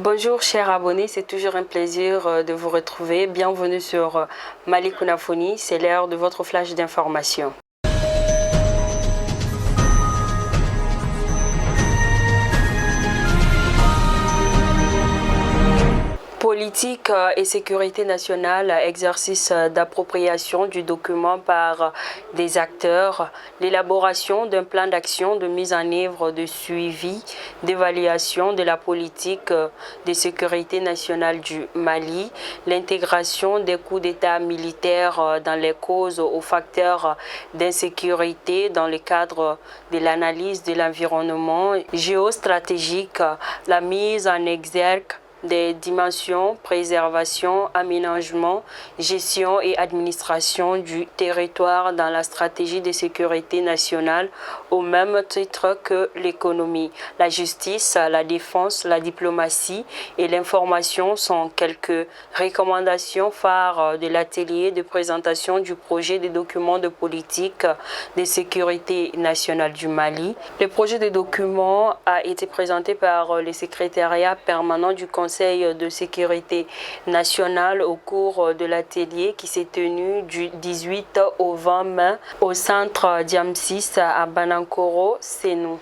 Bonjour chers abonnés, c'est toujours un plaisir de vous retrouver. Bienvenue sur Mali Kunafoni, c'est l'heure de votre flash d'information. Politique et sécurité nationale, exercice d'appropriation du document par des acteurs, l'élaboration d'un plan d'action de mise en œuvre de suivi, d'évaluation de la politique de sécurité nationale du Mali, l'intégration des coups d'État militaires dans les causes aux facteurs d'insécurité dans le cadre de l'analyse de l'environnement géostratégique, la mise en exergue des dimensions préservation, aménagement, gestion et administration du territoire dans la stratégie de sécurité nationale au même titre que l'économie. La justice, la défense, la diplomatie et l'information sont quelques recommandations phares de l'atelier de présentation du projet de document de politique de sécurité nationale du Mali. Le projet de document a été présenté par le secrétariat permanent du Conseil de sécurité nationale au cours de l'atelier qui s'est tenu du 18 au 20 mai au centre Diamsis à Banankoro, Sénou.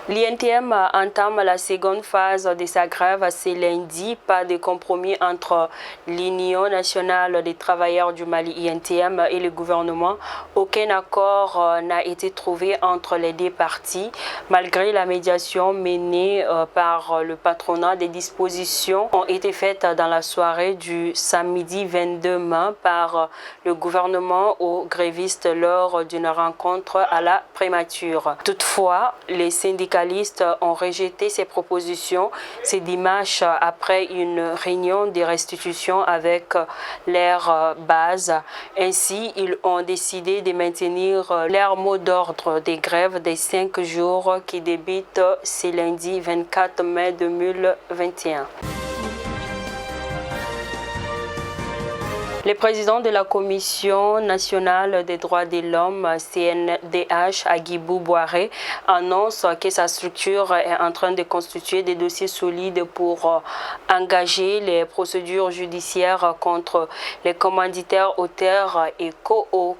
L'INTM entame la seconde phase de sa grève ce lundi. Pas de compromis entre l'Union nationale des travailleurs du Mali INTM et le gouvernement. Aucun accord n'a été trouvé entre les deux parties. Malgré la médiation menée par le patronat, des dispositions ont été faites dans la soirée du samedi 22 mai par le gouvernement aux grévistes lors d'une rencontre à la prémature. Toutefois, les syndicats ont rejeté ces propositions ce dimanche après une réunion de restitution avec leur base. Ainsi, ils ont décidé de maintenir leur mot d'ordre des grèves des 5 jours qui débutent ce lundi 24 mai 2021. Le président de la Commission nationale des droits de l'homme, CNDH, Agibou Boiré, annonce que sa structure est en train de constituer des dossiers solides pour engager les procédures judiciaires contre les commanditaires, auteurs et co-auteurs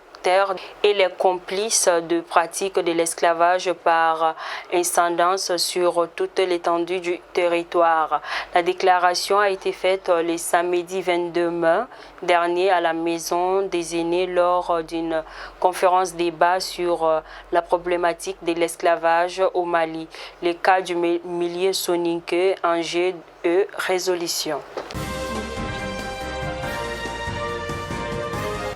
et les complices de pratiques de l'esclavage par incidence sur toute l'étendue du territoire. La déclaration a été faite le samedi 22 mai dernier à la Maison des aînés lors d'une conférence débat sur la problématique de l'esclavage au Mali, le cas du milieu soninké, enjeu et résolution.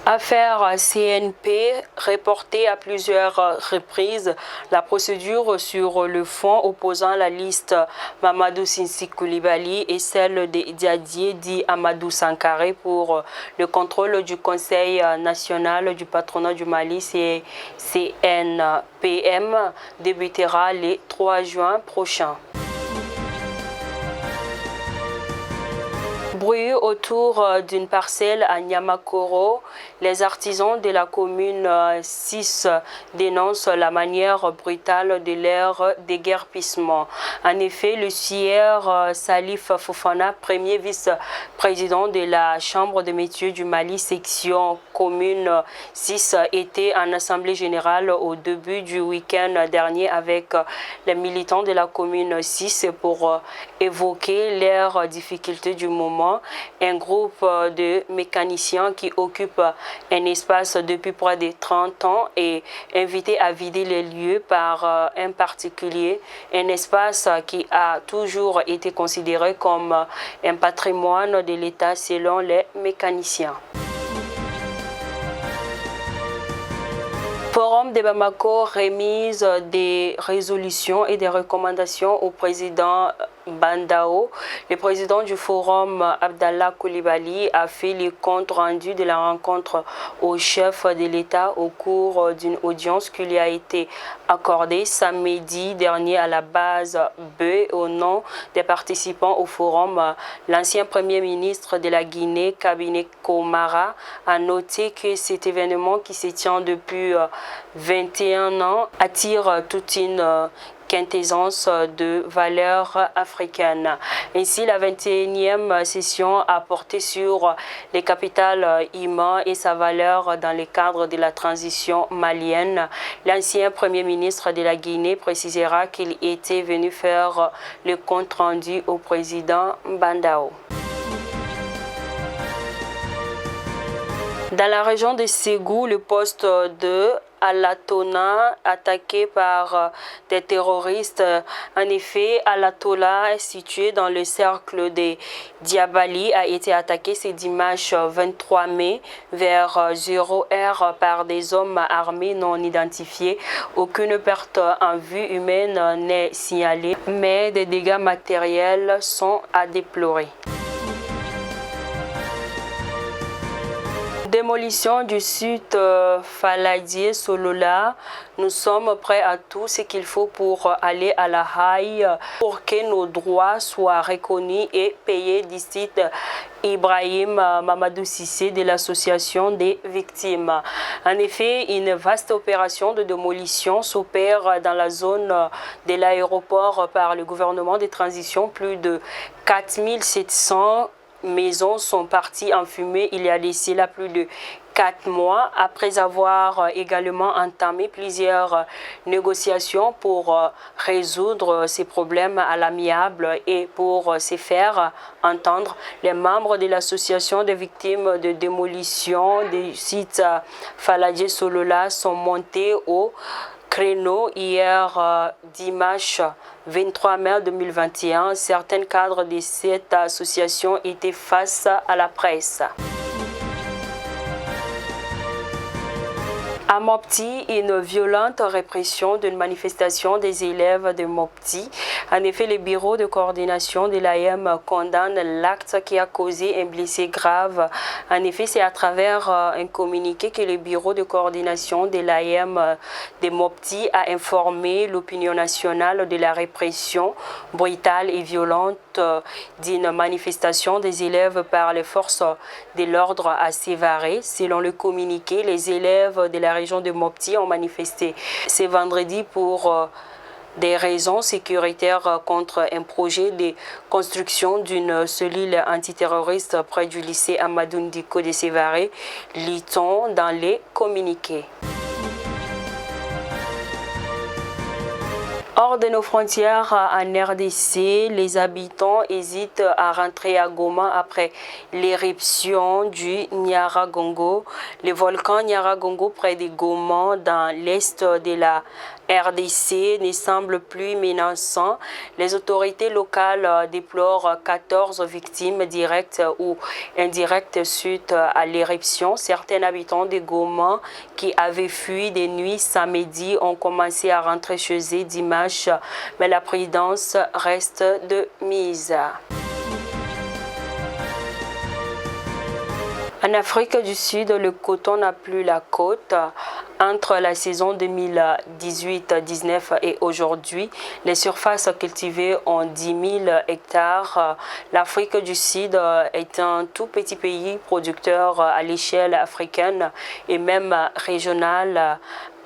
Affaire CNP, reportée à plusieurs reprises, la procédure sur le fond opposant la liste Mamadou Sinsi Koulibaly et celle de Diadier dit Amadou Sankaré pour le contrôle du Conseil national du patronat du Mali, CNPM, débutera le 3 juin prochain. Bruit autour d'une parcelle à Niamakoro, les artisans de la commune 6 dénoncent la manière brutale de leur déguerpissement. En effet, le sieur Salif Fofana, premier vice-président de la Chambre des métiers du Mali, section commune 6, était en assemblée générale au début du week-end dernier avec les militants de la commune 6 pour évoquer leurs difficultés du moment. Un groupe de mécaniciens qui occupe un espace depuis près de 30 ans est invité à vider les lieux par un particulier, un espace qui a toujours été considéré comme un patrimoine de l'État selon les mécaniciens. Forum de Bamako, remise des résolutions et des recommandations au président Bandao. Le président du forum, Abdallah Koulibaly, a fait le compte rendu de la rencontre au chef de l'État au cours d'une audience qui lui a été accordée samedi dernier à la base B au nom des participants au forum. L'ancien premier ministre de la Guinée, Cabinet Komara, a noté que cet événement qui se tient depuis 21 ans attire toute une quintessence de valeurs africaines. Ainsi, la 21e session a porté sur les capitales humains et sa valeur dans le cadre de la transition malienne. L'ancien Premier ministre de la Guinée précisera qu'il était venu faire le compte rendu au président Bandao. Dans la région de Ségou, le poste de Alatona attaqué par des terroristes. En effet, Alatola, situé dans le cercle de Diabali, a été attaqué ce dimanche 23 mai vers 0h par des hommes armés non identifiés. Aucune perte en vue humaine n'est signalée, mais des dégâts matériels sont à déplorer. Démolition du site Faladier-Solola. Nous sommes prêts à tout ce qu'il faut pour aller à la Haye pour que nos droits soient reconnus et payés, dit Ibrahim Mamadou Sissé de l'association des victimes. En effet, une vaste opération de démolition s'opère dans la zone de l'aéroport par le gouvernement de transition. Plus de 4700 maisons sont parties en fumée il y a d'ici là plus de 4 mois, après avoir également entamé plusieurs négociations pour résoudre ces problèmes à l'amiable et pour se faire entendre. Les membres de l'association des victimes de démolition des sites Faladier-Solola sont montés au créneau hier dimanche 23 mai 2021. Certains cadres de cette association étaient face à la presse. À Mopti, une violente répression d'une manifestation des élèves de Mopti. En effet, le bureau de coordination de l'AM condamne l'acte qui a causé un blessé grave. En effet, c'est à travers un communiqué que le bureau de coordination de l'AM de Mopti a informé l'opinion nationale de la répression brutale et violente d'une manifestation des élèves par les forces de l'ordre à Sévaré. Selon le communiqué, les élèves de la région de Mopti ont manifesté ce vendredi pour des raisons sécuritaires contre un projet de construction d'une cellule antiterroriste près du lycée Amadou Ndiko de Sévaré, lit-on dans les communiqués. Hors de nos frontières en RDC, les habitants hésitent à rentrer à Goma après l'éruption du Nyiragongo. Le volcan Nyiragongo près de Goma dans l'est de la RDC ne semble plus menaçant. Les autorités locales déplorent 14 victimes directes ou indirectes suite à l'éruption. Certains habitants de Goma qui avaient fui des nuits samedi ont commencé à rentrer chez eux dimanche, mais la prudence reste de mise. En Afrique du Sud, le coton n'a plus la cote. Entre la saison 2018-19 et aujourd'hui, les surfaces cultivées ont 10 000 hectares. L'Afrique du Sud est un tout petit pays producteur à l'échelle africaine et même régionale,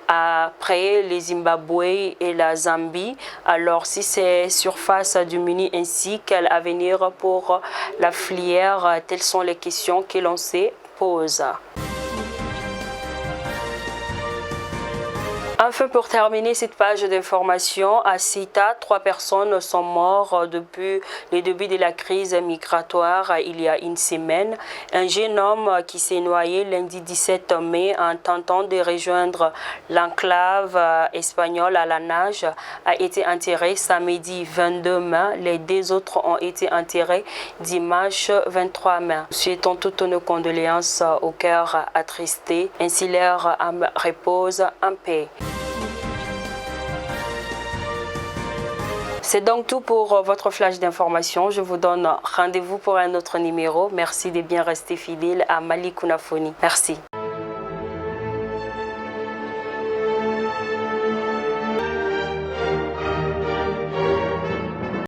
après les Zimbabwe et la Zambie. Alors si ces surfaces diminuent ainsi, quel avenir pour la filière? Telles sont les questions que l'on se pose. Enfin, pour terminer cette page d'information, à Cita, 3 personnes sont mortes depuis le début de la crise migratoire il y a une semaine. Un jeune homme qui s'est noyé lundi 17 mai en tentant de rejoindre l'enclave espagnole à la nage a été enterré samedi 22 mai. Les 2 autres ont été enterrés dimanche 23 mai. Nous souhaitons toutes nos condoléances au cœur attristé. Ainsi leur âme repose en paix. C'est donc tout pour votre flash d'information. Je vous donne rendez-vous pour un autre numéro. Merci de bien rester fidèle à Mali Kunafoni. Merci.